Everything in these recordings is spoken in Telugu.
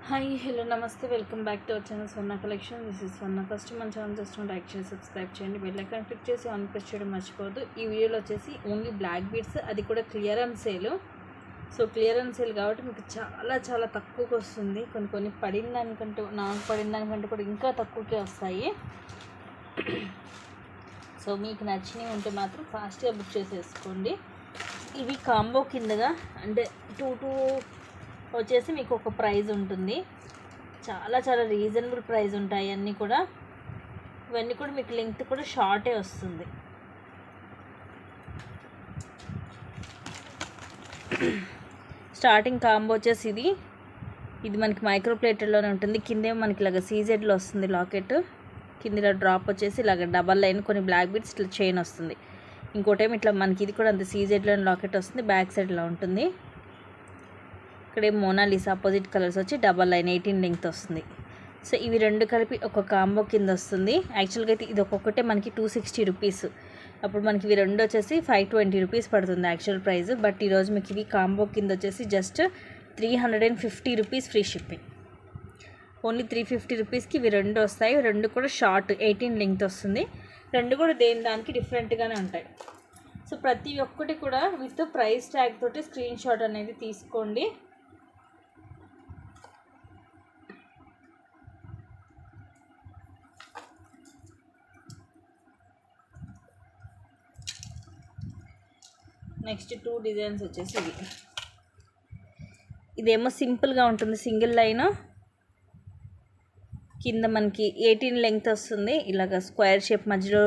హాయ్ హలో నమస్తే welcome back to our channel Swarna collection. This is Swarna. First మన ఛానల్ చూస్తున్న లైక్ చేసి సబ్స్క్రైబ్ చేయండి, బెల్ ఐకాన్ క్లిక్ చేసి ఆన్ ప్రెస్ చేయడం మర్చిపోవద్దు. ఈ వీడియోలో వచ్చేసి ఓన్లీ బ్లాక్ బీడ్స్, అది కూడా clearance sale. So clearance sale కాబట్టి మీకు చాలా చాలా తక్కువకి వస్తుంది. కొన్ని పడిన దానికంటే, నాకు పడిన దానికంటే కూడా ఇంకా తక్కువకే వస్తాయి. సో మీకు నచ్చినవి ఉంటే మాత్రం ఫాస్ట్గా బుక్ చేసేసుకోండి. ఇవి కాంబో కిందగా అంటే టూ వచ్చేసి మీకు ఒక ప్రైజ్ ఉంటుంది. చాలా చాలా రీజనబుల్ ప్రైస్ ఉంటాయి అన్నీ కూడా. ఇవన్నీ కూడా మీకు లెంగ్త్ కూడా షార్టే వస్తుంది. స్టార్టింగ్ కాంబో వచ్చేసి ఇది మనకి మైక్రో ప్లేటర్లోనే ఉంటుంది. కిందేమో మనకి ఇలాగ సీజెడ్లో వస్తుంది లాకెట్. కింద ఇలా డ్రాప్ వచ్చేసి ఇలాగ డబల్ లైన్ కొన్ని బ్లాక్ బీడ్స్ ఇట్లా చైన్ వస్తుంది. ఇంకోటేమో ఇట్లా మనకి ఇది కూడా అంత సీజెడ్లోనే లాకెట్ వస్తుంది. బ్యాక్ సైడ్ ఇలా ఉంటుంది. ఇక్కడ మోనాలిసా అపోజిట్ కలర్స్ వచ్చి డబల్ లైన్ 18 లెంగ్త్ వస్తుంది. సో ఇవి రెండు కలిపి ఒక కాంబో కింద వస్తుంది. యాక్చువల్గా అయితే ఇది ఒక్కొక్కటే మనకి 260 రూపీస్. అప్పుడు మనకి ఇవి రెండు వచ్చేసి 520 రూపీస్ పడుతుంది యాక్చువల్ ప్రైస్. బట్ ఈరోజు మీకు ఇవి కాంబో కింద వచ్చేసి just 350 rupees free shipping. Only 350 రూపీస్కి ఇవి రెండు వస్తాయి. రెండు కూడా షార్ట్ 18 లెంగ్త్ వస్తుంది. రెండు కూడా దానికి డిఫరెంట్గానే ఉంటాయి. సో ప్రతి ఒక్కటి కూడా విత్ ప్రైస్ ట్యాగ్ తోటి స్క్రీన్ షాట్ అనేది తీసుకోండి. నెక్స్ట్ 2 డిజైన్స్ వచ్చేసి ఇదేమో సింపుల్గా ఉంటుంది. సింగిల్ లైన్ కింద మనకి 18 లెంగ్త్ వస్తుంది. ఇలాగ స్క్వేర్ షేప్ మధ్యలో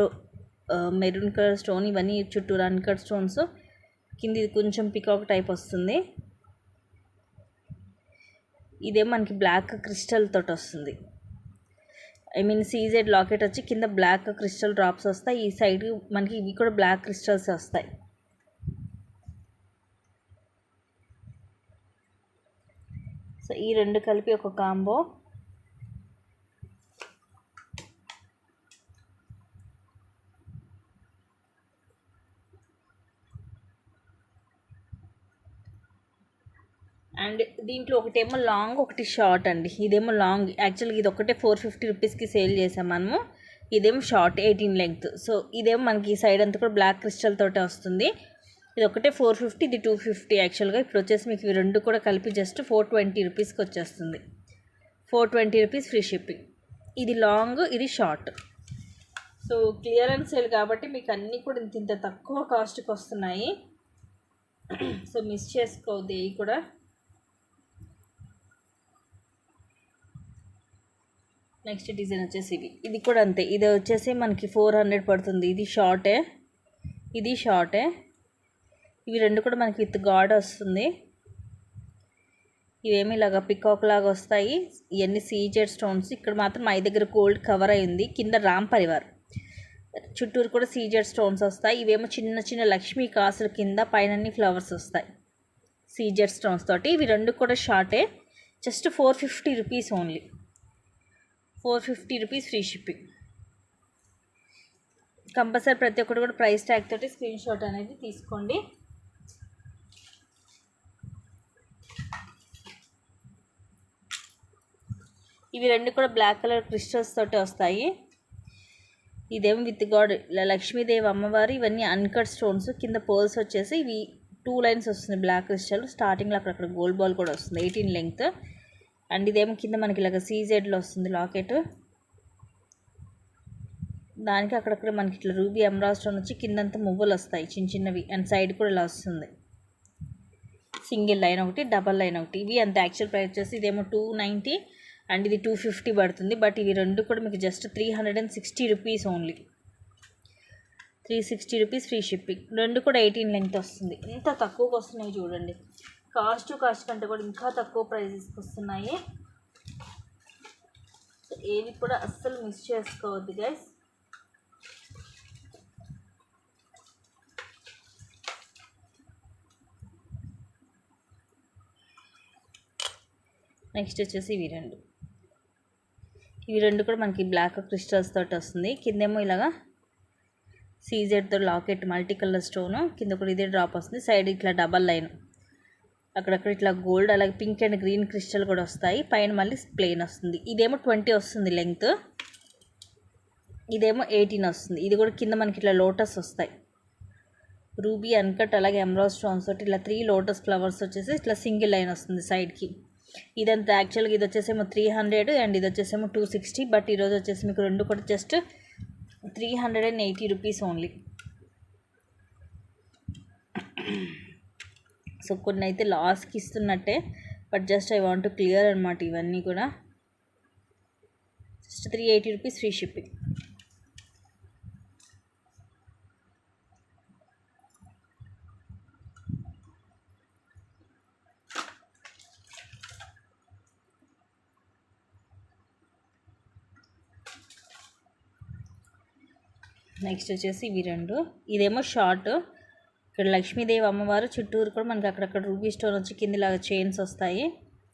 మెరూన్ కలర్ స్టోన్, ఇవన్నీ చుట్టూరు అన్కట్ స్టోన్స్. కింద ఇది కొంచెం పికాక్ టైప్ వస్తుంది. ఇదేమో మనకి బ్లాక్ క్రిస్టల్ తోటి వస్తుంది. ఐ మీన్ సీజెడ్ లాకెట్ వచ్చి కింద బ్లాక్ క్రిస్టల్ డ్రాప్స్ వస్తాయి. ఈ సైడ్ మనకి ఇవి కూడా బ్లాక్ క్రిస్టల్స్ వస్తాయి. సో ఈ రెండు కలిపి ఒక కాంబో. అండ్ దీంట్లో ఒకటేమో లాంగ్, ఒకటి షార్ట్ అండి. ఇదేమో లాంగ్. యాక్చువల్గా ఇది ఒకటే 450 రూపీస్కి సేల్ చేసాం మనము. ఇదేమో షార్ట్ 18 లెంగ్త్. సో ఇదేమో మనకి ఈ సైడ్ అంతా కూడా బ్లాక్ క్రిస్టల్ తోటే వస్తుంది. ఇది ఒకటే 450, ఇది 250 యాక్చువల్గా. ఇప్పుడు వచ్చేసి మీకు ఇవి రెండు కూడా కలిపి జస్ట్ 420 రూపీస్కి వచ్చేస్తుంది. 420 రూపీస్ ఫ్రీ షిప్పింగ్. ఇది లాంగ్, ఇది షార్ట్. సో క్లియరెన్స్ సేల్ కాబట్టి మీకు అన్నీ కూడా ఇంత తక్కువ కాస్ట్కి వస్తున్నాయి. సో మిస్ చేసుకోవద్దు ఇవి కూడా. నెక్స్ట్ డిజైన్ వచ్చేసి ఇది కూడా అంతే. ఇది వచ్చేసి మనకి 400 పడుతుంది. ఇది షార్టే, ఇది షార్టే. ఇవి రెండు కూడా మనకి విత్ గాడ్ వస్తుంది. ఇవేమి ఇలాగ పికాక్ లాగా వస్తాయి. ఇవన్నీ సీజెడ్ స్టోన్స్. ఇక్కడ మాత్రం మా దగ్గర గోల్డ్ కవర్ అయింది. కింద రామ్ పరివార్, చుట్టూరు కూడా సీజెడ్ స్టోన్స్ వస్తాయి. ఇవేమో చిన్న చిన్న లక్ష్మీ కాసుల కింద, పైన ఫ్లవర్స్ వస్తాయి సీజెడ్ స్టోన్స్ తోటి. ఇవి రెండు కూడా షార్టే. Just 450 rupees only. 450 rupees free shipping. Compulsory ప్రతి ఒక్కటి కూడా ప్రైస్ ట్యాగ్ తోటి స్క్రీన్ షాట్ అనేది తీసుకోండి. ఇవి రెండు కూడా బ్లాక్ కలర్ క్రిస్టల్స్ తోటి వస్తాయి. ఇదేమో విత్ గాడ్ లక్ష్మీదేవి అమ్మవారు. ఇవన్నీ అన్కట్ స్టోన్స్. కింద పర్ల్స్ వచ్చేసి ఇవి 2 లైన్స్ వస్తుంది బ్లాక్ క్రిస్టల్. స్టార్టింగ్లో అక్కడ గోల్డ్ బాల్ కూడా వస్తుంది 18 లెంగ్త్. అండ్ ఇదేమో కింద మనకి ఇలాగ సీజెడ్లో వస్తుంది లాకెట్. దానికి అక్కడక్కడ మనకి ఇట్లా రూబీ ఎమరాల్డ్ స్టోన్ వచ్చి కిందంతా మువ్వలు వస్తాయి చిన్న చిన్నవి. అండ్ సైడ్ కూడా ఇలా వస్తుంది. సింగిల్ లైన్ ఒకటి, డబల్ లైన్ ఒకటి. ఇవి అంత యాక్చువల్ ప్రైస్ వచ్చేసి ఇదేమో 290 అండ్ ఇది 250 పడుతుంది. బట్ ఇవి రెండు కూడా మీకు just 360 rupees only. 360 rupees free shipping. రెండు కూడా 18 లెంగ్త్ వస్తుంది. ఎంత తక్కువకి వస్తున్నాయి చూడండి. కాస్ట్ కంటే కూడా ఇంకా తక్కువ ప్రైజెస్కి వస్తున్నాయి. ఏది కూడా అస్సలు మిస్ చేసుకోవద్దు గైస్. నెక్స్ట్ వచ్చేసి ఇవి రెండు కూడా మనకి బ్లాక్ క్రిస్టల్స్ తోటి వస్తుంది. కిందేమో ఇలాగా సీజెడ్తో లాకెట్ మల్టీ కలర్ స్టోను. కింద కూడా ఇదే డ్రాప్ వస్తుంది. సైడ్ ఇట్లా డబల్ లైన్. అక్కడక్కడ ఇట్లా గోల్డ్ అలాగే పింక్ అండ్ గ్రీన్ క్రిస్టల్ కూడా వస్తాయి. పైన మళ్ళీ ప్లెయిన్ వస్తుంది. ఇదేమో 20 వస్తుంది లెంగ్త్, ఇదేమో 18 వస్తుంది. ఇది కూడా కింద మనకి ఇట్లా లోటస్ వస్తాయి, రూబీ అన్కట్ అలాగే ఎమరాల్డ్ స్టోన్స్ తోటి ఇట్లా 3 లోటస్ ఫ్లవర్స్ వచ్చేసి ఇట్లా సింగిల్ లైన్ వస్తుంది సైడ్కి. ఇదంతా యాక్చువల్గా ఇది వచ్చేసేమో 300 అండ్ ఇది వచ్చేసేమో 260. బట్ ఈరోజు వచ్చేసి మీకు రెండు కూడా జస్ట్ 380 రూపీస్ ఓన్లీ. సో కొన్ని అయితే లాస్కి ఇస్తున్నట్టే, but just I want to clear అనమాట. ఇవన్నీ కూడా just 380 rupees free shipping. Next వచ్చేసి ఇవి రెండు. ఇదేమో షార్ట్, ఇక్కడ లక్ష్మీదేవి అమ్మవారు చుట్టూరు కూడా మనకి అక్కడక్కడ రూబీ స్టోన్ వచ్చి కిందిలాగా చైన్స్ వస్తాయి,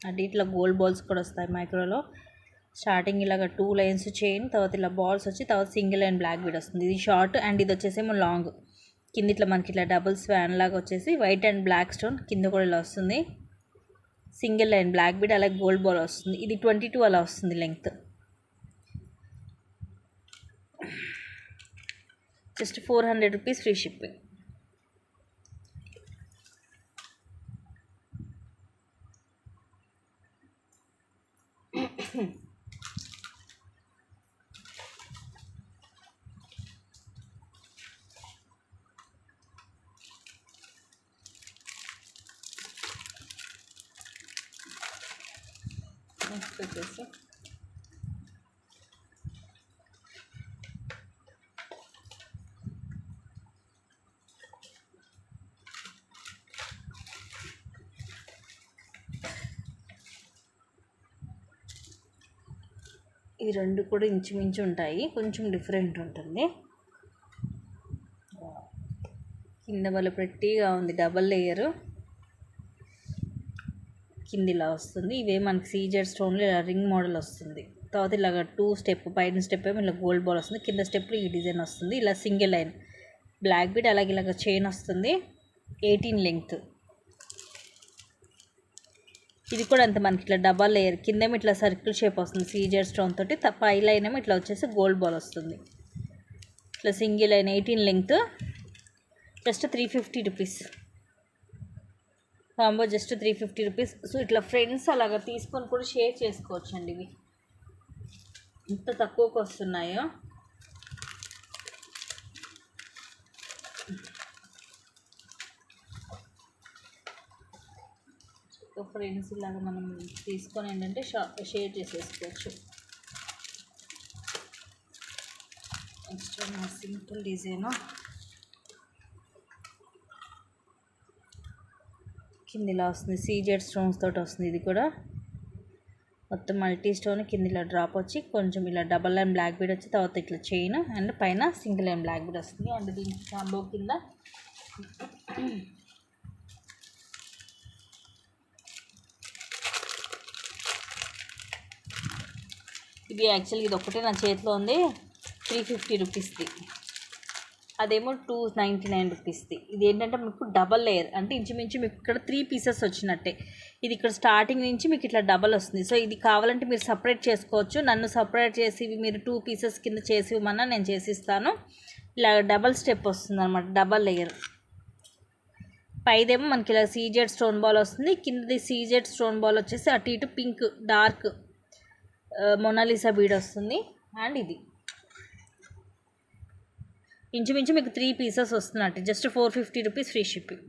అంటే ఇట్లా గోల్డ్ బాల్స్ కూడా వస్తాయి మైక్రోలో. స్టార్టింగ్ ఇలాగ 2 లైన్స్ చైన్, తర్వాత ఇలా బాల్స్ వచ్చి తర్వాత సింగిల్ లైన్ బ్లాక్ బీడ్ వస్తుంది. ఇది షార్ట్ అండ్ ఇది వచ్చేసేమో లాంగ్. కింద ఇట్లా మనకి ఇట్లా డబుల్ స్వాన్ లాగా వచ్చేసి వైట్ అండ్ బ్లాక్ స్టోన్ కింద కూడా ఇలా వస్తుంది, సింగిల్ లైన్ బ్లాక్ బీడ్ అలాగే గోల్డ్ బాల్ వస్తుంది. ఇది 22 అలా వస్తుంది length. Just 400 rupees free shipping. Next వచ్చేసి ఈ రెండు కూడా ఇంచుమించు ఉంటాయి, కొంచెం డిఫరెంట్ ఉంటుంది. కింద వల్ల ప్రెట్టీగా ఉంది, డబల్ లేయరు కింద ఇలా వస్తుంది. ఇవే మనకి సీజెడ్ స్టోన్లో ఇలా రింగ్ మోడల్ వస్తుంది. తర్వాత ఇలాగ 2 స్టెప్, పైన స్టెప్ ఏమో ఇలా గోల్డ్ బాల్ వస్తుంది, కింద స్టెప్లో ఈ డిజైన్ వస్తుంది. ఇలా సింగిల్ లైన్ బ్లాక్ బీడ్ అలాగే ఇలాగ చైన్ వస్తుంది, 18 లెంగ్త్. ఇది కూడా అంతే మనకి ఇట్లా డబల్ లేయర్, కిందేమో ఇట్లా సర్కిల్ షేప్ వస్తుంది సీజెడ్ స్టోన్ తోటి, పై లైన్ ఏమో ఇట్లా వచ్చేసి గోల్డ్ బాల్ వస్తుంది. ఇట్లా single line 18 length, just 350 rupees combo, just 350 rupees. So ఇట్లా ఫ్రెండ్స్ అలాగా తీసుకొని కూడా షేర్ చేసుకోవచ్చు అండి. ఇవి ఇంత తక్కువకి వస్తున్నాయో. ఫ్రెండ్స్ ఇలాగా మనం తీసుకొని ఏంటంటే షేర్ చేసేసుకోవచ్చు. నెక్స్ట్ సింపుల్ డిజైన్ కింద ఇలా వస్తుంది, సీజెడ్ స్టోన్స్ తోటి వస్తుంది. ఇది కూడా మొత్తం మల్టీ స్టోన్, కింద ఇలా డ్రాప్ వచ్చి కొంచెం ఇలా డబల్ లైన్ బ్లాక్ బీడ్ వచ్చి తర్వాత ఇట్లా చైన్ అండ్ పైన సింగిల్ లైన్ బ్లాక్ బీడ్ వస్తుంది. అండ్ దీనికి కాంబో కింద ఇది యాక్చువల్గా ఇది ఒకటే నా చేతిలో ఉంది, 350 రూపీస్ది. అదేమో 299 రూపీస్ది. ఇది ఏంటంటే మీకు డబల్ లేయర్, అంటే ఇంచుమించు మీకు ఇక్కడ 3 పీసెస్ వచ్చినట్టే. ఇది ఇక్కడ స్టార్టింగ్ నుంచి మీకు ఇట్లా డబల్ వస్తుంది. సో ఇది కావాలంటే మీరు సపరేట్ చేసుకోవచ్చు, నన్ను సపరేట్ చేసి మీరు 2 పీసెస్ కింద చేసి ఇవ్వమన్నా నేను చేసిస్తాను. ఇలా డబల్ స్టెప్ వస్తుంది అనమాట, డబల్ లేయర్. పైదేమో మనకి ఇలా సీజెడ్ స్టోన్ బాల్ వస్తుంది, కిందది సీజెడ్ స్టోన్ బాల్ వచ్చేసి అటు ఇటు పింక్ డార్క్ మొనాలిసా బీడ్ వస్తుంది. అండ్ ఇది ఇంచుమించు మీకు 3 పీసెస్ వస్తున్నట్టు, just 450 rupees free shipping.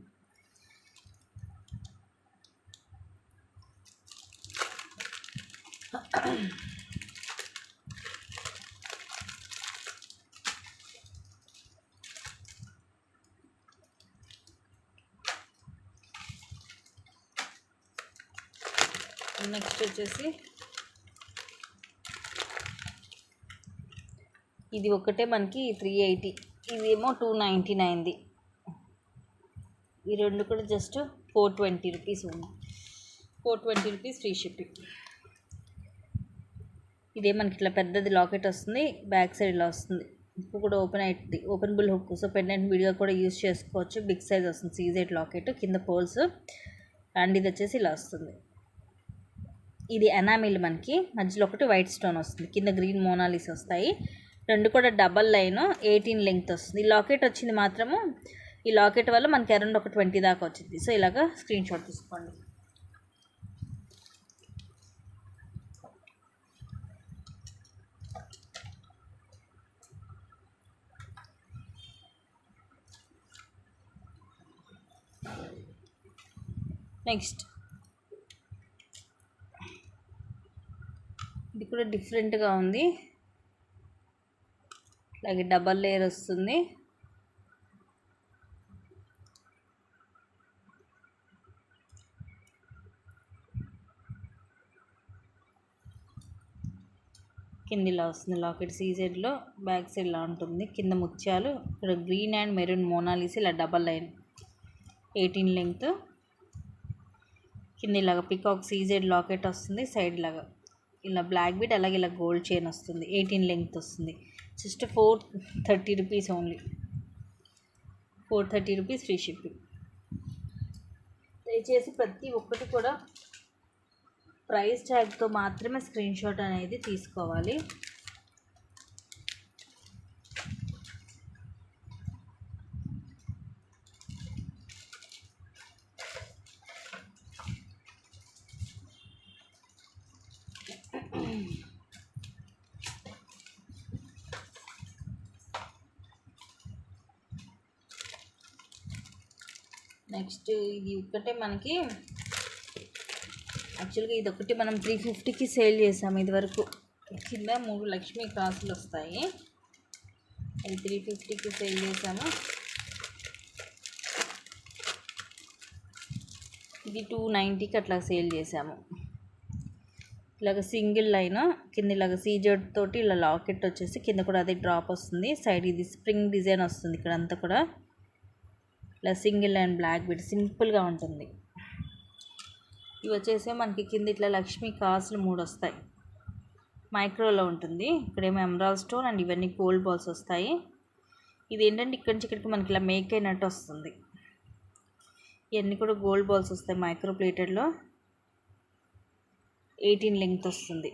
Next వచ్చేసి ఇది ఒకటే మనకి 380, ఇదేమో 299ది. ఈ రెండు కూడా జస్ట్ 420 రూపీస్ ఉంది, 420 రూపీస్ ఫ్రీ షిప్పింగ్. ఇదే మనకి ఇట్లా పెద్దది లాకెట్ వస్తుంది, బ్యాక్ సైడ్ ఇలా వస్తుంది. హుక్ కూడా ఓపెనబుల్ హుక్, సో పెండెంట్ విడిగా కూడా యూజ్ చేసుకోవచ్చు. బిగ్ సైజ్ వస్తుంది సీజెడ్ లాకెట్, కింద పోల్స్ అండ్ ఇది వచ్చేసి ఇలా వస్తుంది. ఇది ఎనామిల్, మనకి మధ్యలో ఒకటి వైట్ స్టోన్ వస్తుంది, కింద గ్రీన్ మోనాలిస్ వస్తాయి. రెండు కూడా డబల్ లైన్ 18 లెంగ్త్ వస్తుంది. ఈ లాకెట్ వచ్చింది మాత్రము, ఈ లాకెట్ వల్ల మనకి అరౌండ్ ఒక 20 దాకా వచ్చింది. సో ఇలాగా స్క్రీన్ షాట్ తీసుకోండి. నెక్స్ట్ ఇది కూడా డిఫరెంట్గా ఉంది, అలాగే డబల్ లేయర్ వస్తుంది. కింద ఇలా వస్తుంది లాకెట్, సీజెడ్లో బ్యాక్ సైడ్ ఇలా ఉంటుంది. కింద ముత్యాలు, ఇక్కడ గ్రీన్ అండ్ మెరూన్ మోనాలిస్, ఇలా డబల్ లైన్ 18 లెంగ్త్. కింద ఇలాగ పికాక్ సీజెడ్ లాకెట్ వస్తుంది, సైడ్ లాగా ఇలా బ్లాక్ బీట్, అలాగే ఇలా గోల్డ్ చైన్ వస్తుంది, 18 లెంగ్త్ వస్తుంది. Just 430 rupees only, 430 rupees free shipping. దయచేసి ప్రతి ఒక్కటి కూడా ప్రైస్ ట్యాగ్తో మాత్రమే స్క్రీన్ షాట్ అనేది తీసుకోవాలి. నెక్స్ట్ ఇది ఒక్కటే మనకి, యాక్చువల్గా ఇది ఒకటి మనం 350కి సేల్ చేసాము ఇదివరకు. కింద 3 లక్ష్మీ కాసులు వస్తాయి, అది 350కి సేల్ చేసాము. ఇది 290కి అట్లా సేల్ చేసాము. ఇలాగ సింగిల్ లైన్, కింద ఇలాగ సీజెడ్ తోటి ఇలా లాకెట్ వచ్చేసి, కింద కూడా అదే డ్రాప్ వస్తుంది. సైడ్ ఇది స్ప్రింగ్ డిజైన్ వస్తుంది, ఇక్కడ అంతా కూడా ఇలా సింగిల్ లైన్ బ్లాక్ బీట్, సింపుల్గా ఉంటుంది. ఇవి వచ్చేసి మనకి కింద ఇట్లా లక్ష్మీ కాసులు 3 వస్తాయి, మైక్రోలో ఉంటుంది. ఇక్కడేమో ఎమరాల్డ్ స్టోన్ అండ్ ఇవన్నీ గోల్డ్ బాల్స్ వస్తాయి. ఇది ఏంటంటే ఇక్కడి నుంచి ఇక్కడికి మనకి ఇలా మేక్ అయినట్టు వస్తుంది. ఇవన్నీ కూడా గోల్డ్ బాల్స్ వస్తాయి, మైక్రో ప్లేటెడ్లో 18 లెంగ్త్ వస్తుంది.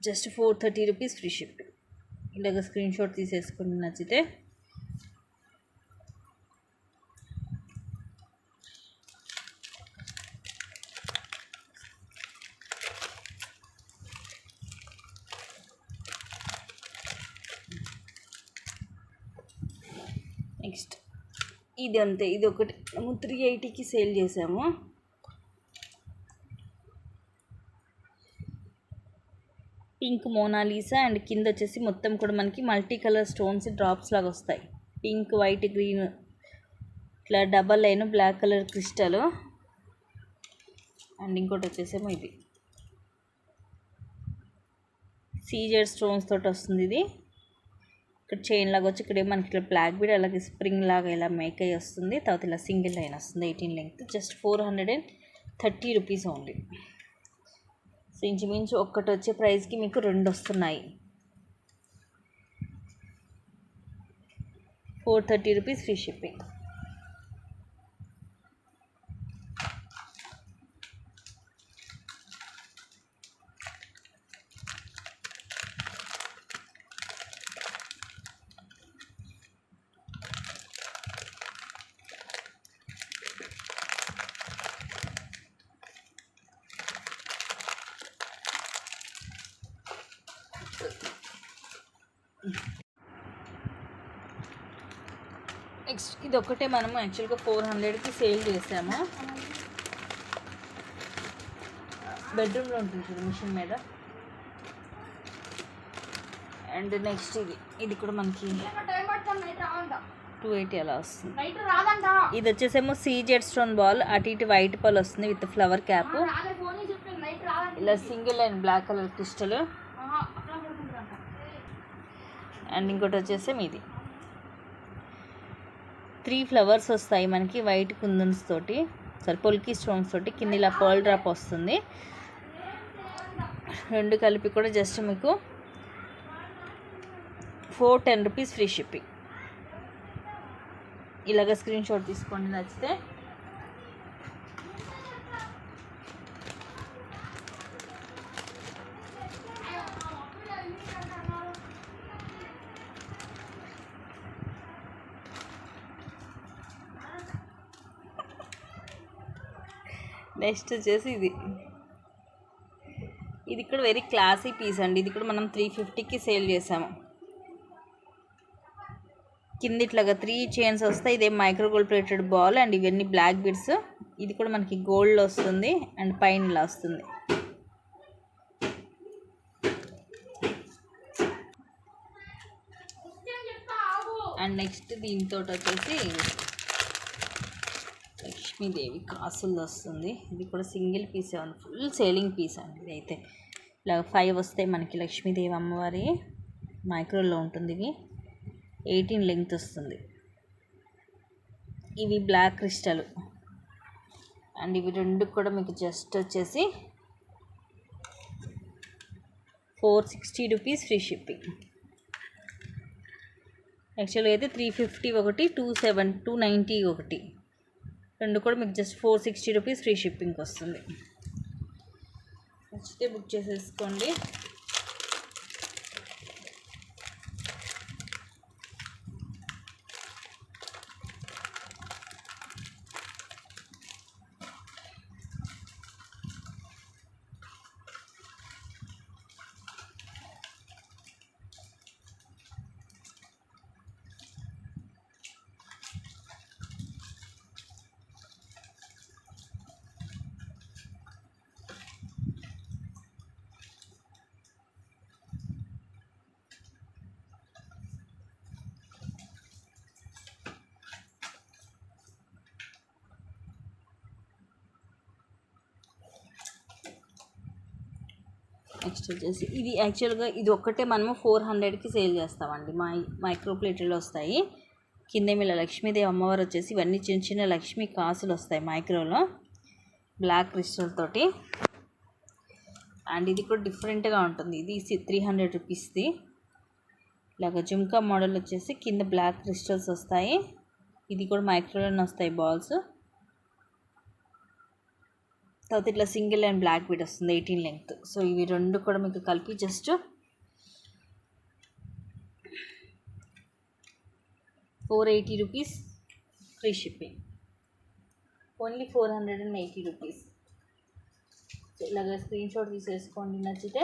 Just 430 rupees free shipping. ఇలాగ స్క్రీన్ షాట్ తీసేసుకుని నచ్చితే నెక్స్ట్ ఇది అంతే, ఇది ఒకటి మేము 380కి సేల్ చేసాము. పింక్ మోనాలిసా అండ్ కింద వచ్చేసి మొత్తం కూడా మనకి మల్టీ కలర్ స్టోన్స్ డ్రాప్స్ లాగా వస్తాయి. పింక్, వైట్, గ్రీన్, ఇట్లా double line black colour crystal. And ఇంకోటి వచ్చేసేమో ఇది సీజెడ్ స్టోన్స్ తోటి వస్తుంది. ఇది ఇక్కడ చైన్ లాగా వచ్చి ఇక్కడ మనకి ఇట్లా బ్లాక్ బీడ్, అలాగే స్ప్రింగ్ లాగా ఇలా మేక్ అయ్యి వస్తుంది. తర్వాత ఇలా సింగిల్ లైన్ వస్తుంది 18 length. Just 430 rupees only. So ఇంచుమించు ఒక్కటి వచ్చే ప్రైస్కి మీకు 2 వస్తున్నాయి. 430 రూపీస్ ఫ్రీ షిప్పింగ్. నెక్స్ట్ ఇది ఒకటే మనము యాక్చువల్గా 400కి సేల్ చేసాము. బెడ్రూమ్లో ఉంటుంది చూడు మిషన్ మీద. అండ్ నెక్స్ట్ ఇది కూడా మనకి 280 అలా వస్తుంది. ఇది వచ్చేసేమో సీజెడ్ స్టోన్ బాల్, అటు ఇటు వైట్ బాల్ వస్తుంది విత్ ఫ్లవర్ క్యాప్. ఇలా single and black colour crystal. And ఇంకోటి వచ్చేసేమో ఇది 3 ఫ్లవర్స్ వస్తాయి మనకి వైట్ కుందన్స్ తోటి, పొల్కీ స్టోన్స్ తోటి. కింద ఇలా పర్ల్ డ్రాప్ వస్తుంది. రెండు కలిపి కూడా జస్ట్ మీకు 410 రూపీస్ ఫ్రీ షిప్పింగ్. ఇలాగ స్క్రీన్ షాట్ తీసుకోండి నచ్చితే. నెక్స్ట్ వచ్చేసి ఇది కూడా వెరీ క్లాసీ పీస్ అండి. ఇది కూడా మనం 350కి సేల్ చేసాము. కింద ఇట్లాగా 3 చైన్స్ వస్తాయి. ఇదే micro gold plated ball and ఇవన్నీ బ్లాక్ బిడ్స్. ఇది కూడా మనకి గోల్డ్లో వస్తుంది అండ్ పైన ఇలా వస్తుంది. అండ్ నెక్స్ట్ దీంతో వచ్చేసి లక్ష్మీదేవి కాసులు వస్తుంది. ఇది కూడా single piece, full selling piece అండి. ఇది అయితే ఇలా 5 వస్తాయి మనకి. లక్ష్మీదేవి అమ్మవారి మైక్రోలో ఉంటుంది. ఇది 18 లెంగ్త్ వస్తుంది. ఇవి బ్లాక్ క్రిస్టల్ అండ్ ఇవి రెండు కూడా మీకు జస్ట్ వచ్చేసి 460 రూపీస్ ఫ్రీ షిప్పింగ్. యాక్చువల్గా అయితే 350 ఒకటి, 290 ఒకటి, రెండు కూడా మీకు జస్ట్ 460 రూపీస్ ఫ్రీ షిప్పింగ్కి వస్తుంది. నచ్చితే బుక్ చేసేసుకోండి. నెక్స్ట్ వచ్చేసి ఇది యాక్చువల్గా ఇది ఒక్కటే మనము 400కి సేల్ చేస్తామండి. మైక్రో ప్లేట్లు వస్తాయి. కిందేమి ఇలా లక్ష్మీదేవి అమ్మవారు వచ్చేసి ఇవన్నీ చిన్న చిన్న లక్ష్మీ కాసులు వస్తాయి మైక్రోలో బ్లాక్ క్రిస్టల్ తోటి. అండ్ ఇది కూడా డిఫరెంట్గా ఉంటుంది. ఇది 300 రూపీస్ది. ఇలాగ జుమ్కా మోడల్ వచ్చేసి కింద బ్లాక్ క్రిస్టల్స్ వస్తాయి. ఇది కూడా మైక్రోలోనే వస్తాయి బాల్స్. తర్వాత ఇట్లా సింగిల్ అండ్ బ్లాక్ బీడ్ వస్తుంది 18 లెంగ్త్. సో ఇవి రెండు కూడా మీకు కలిపి just 480 rupees free shipping. Only 480 rupees. ఇలాగ స్క్రీన్ షాట్ తీసేసుకోండి నచ్చితే.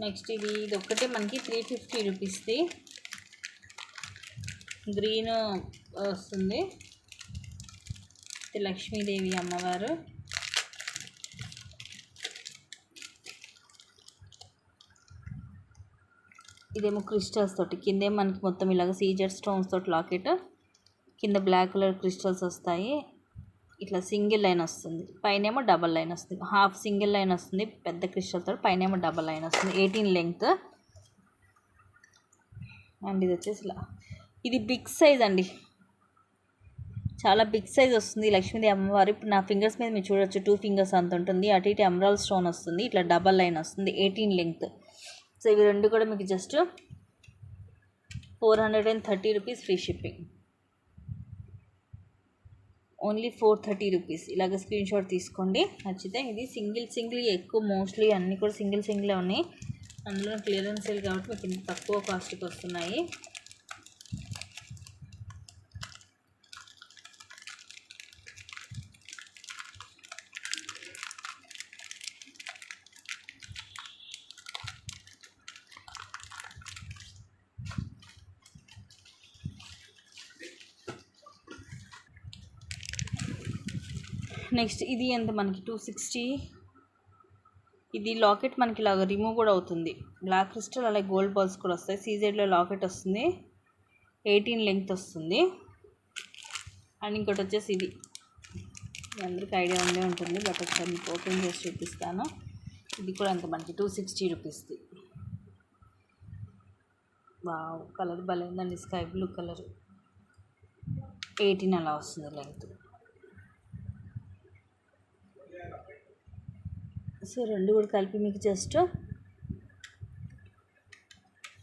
నెక్స్ట్ ఇది ఒక్కటే మనకి 350 రూపీస్ది గ్రీన్ వస్తుంది. లక్ష్మీదేవి అమ్మవారు. ఇదేమో క్రిస్టల్స్ తోటి, కిందేమో మనకి మొత్తం ఇలాగ సీజెడ్ స్టోన్స్ తోటి లాకెట్, కింద బ్లాక్ కలర్ క్రిస్టల్స్ వస్తాయి. ఇట్లా సింగిల్ లైన్ వస్తుంది, పైనేమో డబల్ లైన్ వస్తుంది. హాఫ్ సింగిల్ లైన్ వస్తుంది పెద్ద క్రిస్టల్తో, పైనేమో డబల్ లైన్ వస్తుంది. 18 లెంగ్త్. అండ్ ఇది వచ్చేసి ఇలా, ఇది బిగ్ సైజ్ అండి, చాలా బిగ్ సైజ్ వస్తుంది లక్ష్మీదేవి అమ్మవారు. ఇప్పుడు నా ఫింగర్స్ మీద మీరు చూడొచ్చు 2 ఫింగర్స్ అంత ఉంటుంది. అటు ఇటు ఎమరాల్డ్ స్టోన్ వస్తుంది, ఇట్లా డబల్ లైన్ వస్తుంది. 18 లెంగ్త్. సో ఇవి రెండు కూడా మీకు just 430 rupees free shipping. Only 430 rupees. ఇలాగ స్క్రీన్ షాట్ తీసుకోండి నచ్చితే. ఇది సింగిల్ ఎక్కువ, మోస్ట్లీ అన్నీ కూడా సింగిలే ఉన్నాయి. అందులో క్లియరెన్స్ సేల్ కాబట్టి మీకు ఇంత తక్కువ కాస్ట్కి వస్తున్నాయి. నెక్స్ట్ ఇది ఎంత మనకి 260. ఇది లాకెట్ మనకి ఇలాగ రిమూవ్ కూడా అవుతుంది. బ్లాక్ క్రిస్టల్ అలాగే గోల్డ్ బాల్స్ కూడా వస్తాయి. సీజెడ్లో లాకెట్ వస్తుంది, 18 లెంగ్త్ వస్తుంది. అండ్ ఇంకోటి వచ్చేసి ఇది మీ అందరికీ ఐడియా ఉండే ఉంటుంది, బట్ ఒకసారి మీకు ఓపెన్ చేసి చూపిస్తాను. ఇది కూడా అంత మనకి 260 రూపీస్ది. వావ్, కలర్ భలే ఉందండి, స్కై బ్లూ కలర్. 18 అలా వస్తుంది లెంగ్త్. సో రెండు కూడా కలిపి మీకు just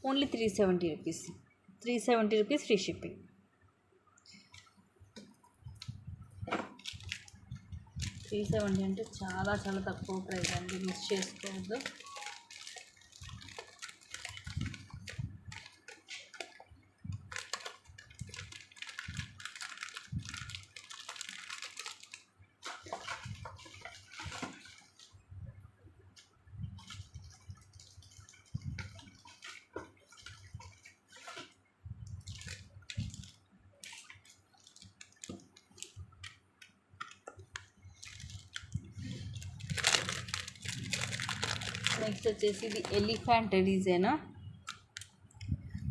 only 370 rupees. 370 rupees free shipping. $370 అంటే చాలా చాలా తక్కువ ప్రైస్ అండి, మిస్ చేసుకోవద్దు. నెక్స్ట్ వచ్చేసి ఇది ఎలిఫెంట్ డిజైన్.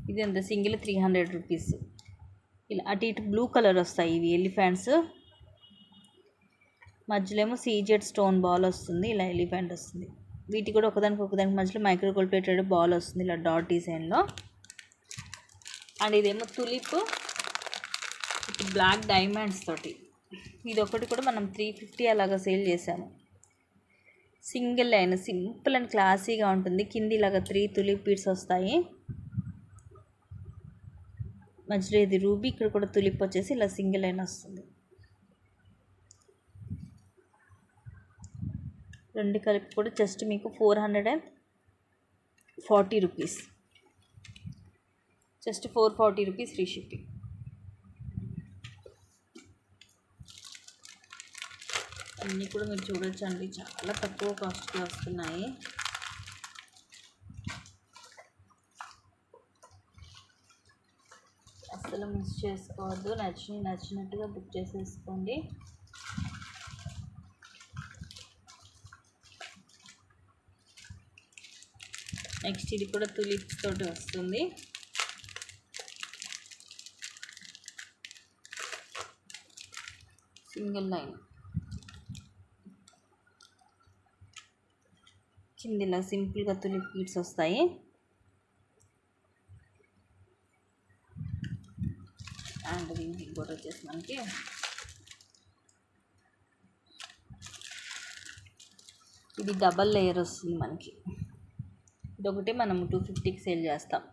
ఇది అంత సింగిల్ 300 రూపీస్. ఇలా అటు ఇటు బ్లూ కలర్ వస్తాయి ఇవి ఎలిఫెంట్స్. మధ్యలో ఏమో సీజెడ్ స్టోన్ బాల్ వస్తుంది, ఇలా ఎలిఫెంట్ వస్తుంది. వీటి కూడా ఒకదానికి మధ్యలో మైక్రో గోల్డ్ ప్లేటెడ్ బాల్ వస్తుంది ఇలా డాట్ డిజైన్లో. అండ్ ఇదేమో తులిప్ విత్ బ్లాక్ డైమండ్స్ తోటి. ఇది ఒకటి కూడా మనం 350 అలాగా సేల్ చేసాము. సింగిల్ లైన్, సింపుల్ అండ్ క్లాసీగా ఉంటుంది. కింది ఇలాగా 3 తులిప్ బీడ్స్ వస్తాయి. మధ్యలో ఇది రూబీ, ఇక్కడ కూడా తులిప్ వచ్చేసి ఇలా సింగిల్ లైన్ వస్తుంది. రెండు కలిపి కూడా జస్ట్ మీకు 440 rupees. Just 440 rupees free shipping. అన్నీ కూడా మీరు చూడొచ్చు అండి, చాలా తక్కువ కాస్ట్కి వస్తున్నాయి. అసలు మిస్ చేసుకోవద్దు. నచ్చినట్టుగా బుక్ చేసేసుకోండి. నెక్స్ట్ ఇది కూడా తులిప్స్ తోటి వస్తుంది. సింగిల్ లైన్, కిందిలా సింపుల్గా తులిప్ బీడ్స్ వస్తాయి. అండ్ దీనికి ఇంకోటి వచ్చేసి మనకి ఇది డబల్ లేయర్ వస్తుంది మనకి. ఇదొకటి మనము 250కి సేల్ చేస్తాం.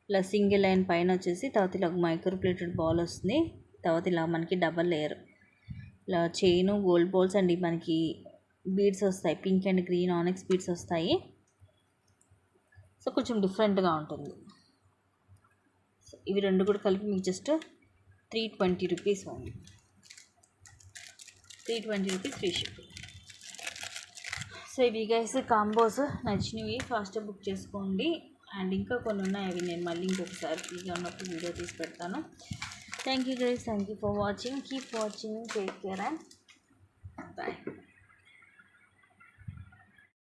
ఇలా సింగిల్ లైన్ పైన వచ్చేసి తర్వాత ఇలా మైక్రో ప్లేటెడ్ బాల్ వస్తుంది. తర్వాత ఇలా మనకి డబల్ లేయర్ ఇలా చైను గోల్డ్ బాల్స్ అండ్ మనకి బీడ్స్ వస్తాయి, పింక్ అండ్ గ్రీన్ ఆనెక్స్ బీడ్స్ వస్తాయి. సో కొంచెం డిఫరెంట్గా ఉంటుంది. సో ఇవి రెండు కూడా కలిపి మీకు just 320 rupees only. 320 rupees free shipping. So ఇవి గైస్ కాంబోస్ నచ్చినవి ఫాస్ట్గా బుక్ చేసుకోండి. అండ్ ఇంకా కొన్ని ఉన్నాయి, అవి నేను మళ్ళీ ఇంకొకసారి ఫ్రీగా ఉన్నప్పుడు వీడియో తీసి పెడతాను. Thank you guys, thank you for watching. Keep watching, take care and